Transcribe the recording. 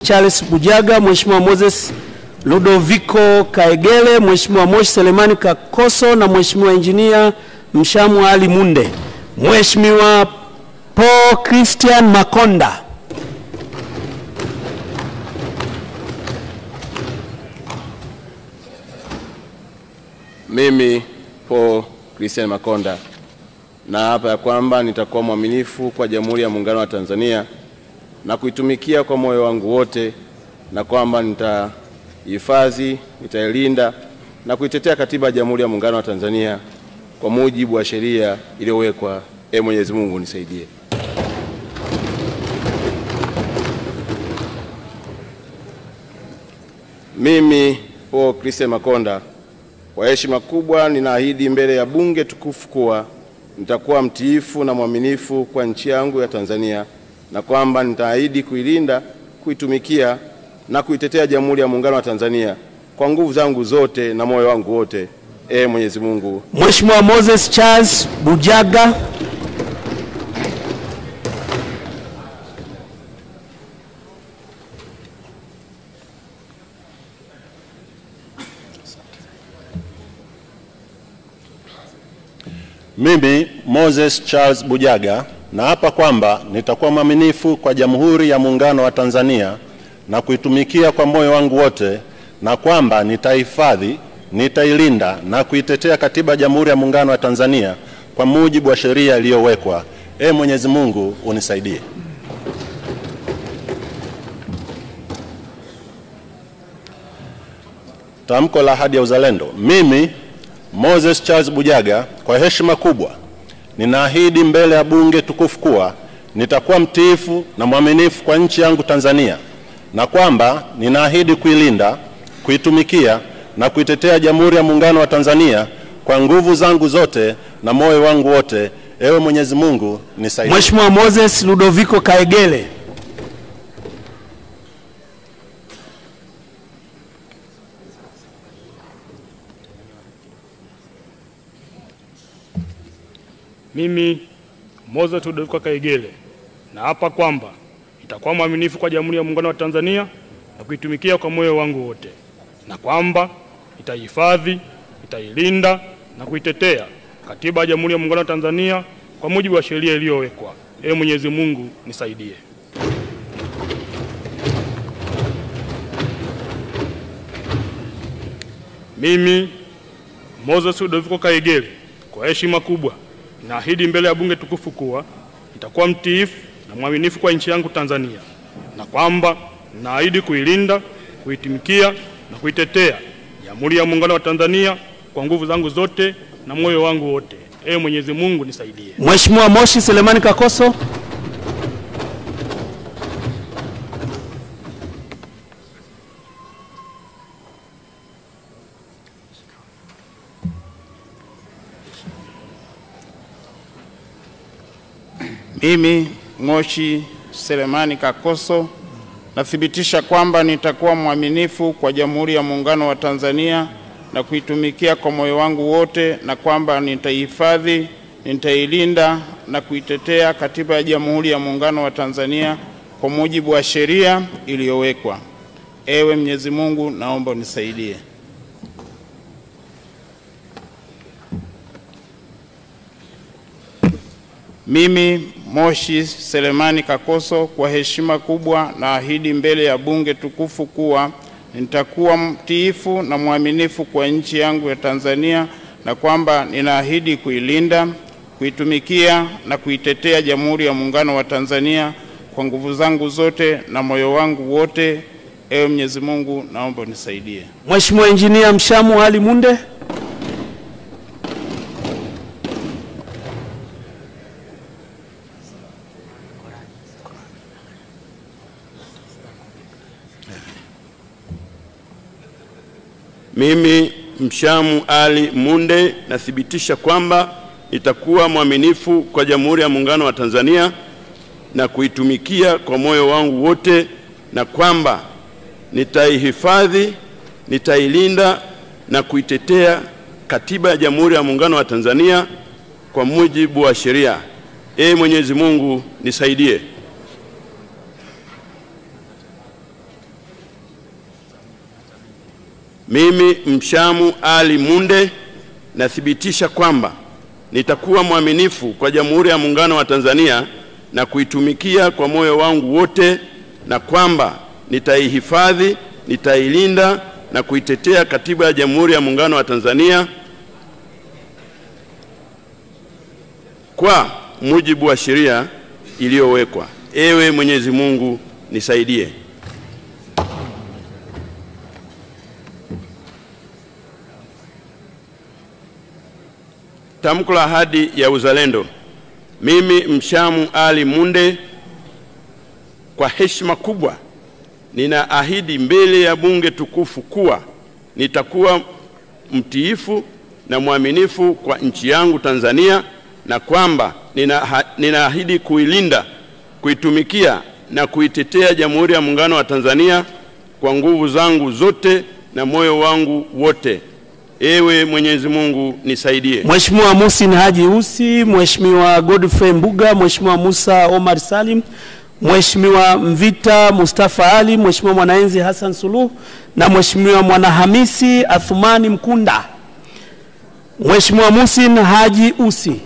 Charles Bujaga, Mheshimiwa Moses Ludovico Kaegele, Mheshimiwa Moshi Selemani Kakoso na Mheshimiwa Engineer Mshamu Ali Munde. Mheshimiwa Paul Christian Makonda. Mimi Paul Christian Makonda na hapa ya kwamba nitakuwa mwaminifu kwa Jamhuri ya Muungano wa Tanzania na kuitumikia kwa moyo wangu wote, na kwamba nitahifadhi, nitailinda na kuitetea Katiba ya Jamhuri ya Muungano wa Tanzania kwa mujibu wa sheria iliyowekwa. Mwenyezi Mungu nisaidie. Mimi Paul Christian Makonda, kwa heshima kubwa ninaahidi mbele ya bunge tukufu kuwa nitakuwa mtiifu na mwaminifu kwa nchi yangu ya Tanzania, na kwamba nitaahidi kuilinda, kuitumikia na kuitetea Jamhuri ya Muungano wa Tanzania kwa nguvu zangu zote na moyo wangu wote. Mwenyezi Mungu. Mheshimiwa Moses Charles Bujaga. Mimi Moses Charles Bujaga naapa kwamba nitakuwa mwaminifu kwa Jamhuri ya Muungano wa Tanzania na kuitumikia kwa moyo wangu wote, na kwamba nitahifadhi, nitailinda na kuitetea Katiba ya Jamhuri ya Muungano wa Tanzania kwa mujibu wa sheria iliyowekwa. Mwenyezi Mungu unisaidie. Tamko la ahadi ya uzalendo. Mimi Moses Charles Bujaga, kwa heshima kubwa ninaahidi mbele ya bunge tukufu kuwa nitakuwa mtiifu na mwaminifu kwa nchi yangu Tanzania, na kwamba ninaahidi kuilinda, kuitumikia na kuitetea Jamhuri ya Muungano wa Tanzania kwa nguvu zangu zote na moyo wangu wote. Mwenyezi Mungu nisaidie. Mheshimiwa Moses Ludovico Kaegele. Mimi Moses Ludovico Kaegele naapa kwamba nitakuwa mwaminifu kwa Jamhuri ya Muungano wa Tanzania na kuitumikia kwa moyo wangu wote, na kwamba nitahifadhi, nitailinda na kuitetea Katiba ya Jamhuri ya Muungano wa Tanzania kwa mujibu wa sheria iliyowekwa. Mwenyezi Mungu nisaidie. Mimi Moses Ludovico Kaegele, kwa heshima kubwa naahidi mbele ya bunge tukufu kuwa nitakuwa mtiifu na mwaminifu kwa nchi yangu Tanzania, na kwamba naahidi kuilinda, kuitumikia na kuitetea Jamhuri ya Muungano wa Tanzania kwa nguvu zangu zote na moyo wangu wote. Mwenyezi Mungu nisaidie. Mheshimiwa Moshi Selemani Kakoso. Mimi Moshi Selemani Kakoso nathibitisha kwamba nitakuwa mwaminifu kwa Jamhuri ya Muungano wa Tanzania na kuitumikia kwa moyo wangu wote, na kwamba nitaihifadhi, nitailinda na kuitetea Katiba ya Jamhuri ya Muungano wa Tanzania kwa mujibu wa sheria iliyowekwa. Mwenyezi Mungu naomba unisaidie. Mimi Moshi Selemani Kakoso, kwa heshima kubwa naahidi mbele ya bunge tukufu kuwa nitakuwa mtiifu na mwaminifu kwa nchi yangu ya Tanzania, na kwamba ninaahidi kuilinda, kuitumikia na kuitetea Jamhuri ya Muungano wa Tanzania kwa nguvu zangu zote na moyo wangu wote. Mwenyezi Mungu naomba unisaidie. Mheshimiwa Engineer Mshamu Ali Munde. Mimi Mshamu Ali Munde nathibitisha kwamba nitakuwa mwaminifu kwa Jamhuri ya Muungano wa Tanzania na kuitumikia kwa moyo wangu wote, na kwamba nitaihifadhi, nitailinda na kuitetea Katiba ya Jamhuri ya Muungano wa Tanzania kwa mujibu wa sheria. Mwenyezi Mungu nisaidie. Mimi Mshamu Ali Munde nathibitisha kwamba nitakuwa mwaminifu kwa Jamhuri ya Muungano wa Tanzania na kuitumikia kwa moyo wangu wote, na kwamba nitaihifadhi, nitailinda na kuitetea Katiba ya Jamhuri ya Muungano wa Tanzania kwa mujibu wa sheria iliyowekwa. Ewe Mwenyezi Mungu nisaidie. Tamko la ahadi ya uzalendo. Mimi Mshamu Ali Munde kwa heshima kubwa ninaahidi mbele ya bunge tukufu kuwa nitakuwa mtiifu na mwaminifu kwa nchi yangu Tanzania, na kwamba ninaahidi kuilinda, kuitumikia na kuitetea Jamhuri ya Muungano wa Tanzania kwa nguvu zangu zote na moyo wangu wote. Ewe Mwenyezi Mungu nisaidie. Mheshimiwa Muhsin Haji Ussi, Mheshimiwa Godfrey Mbuga, Mheshimiwa Musa Omar Salim, Mheshimiwa Mvita Mustafa Ali, Mheshimiwa Mwanaenzi Hassan Suluhu na Mheshimiwa Mwanahamisi Athumani Mkunda. Mheshimiwa Muhsin Haji Ussi.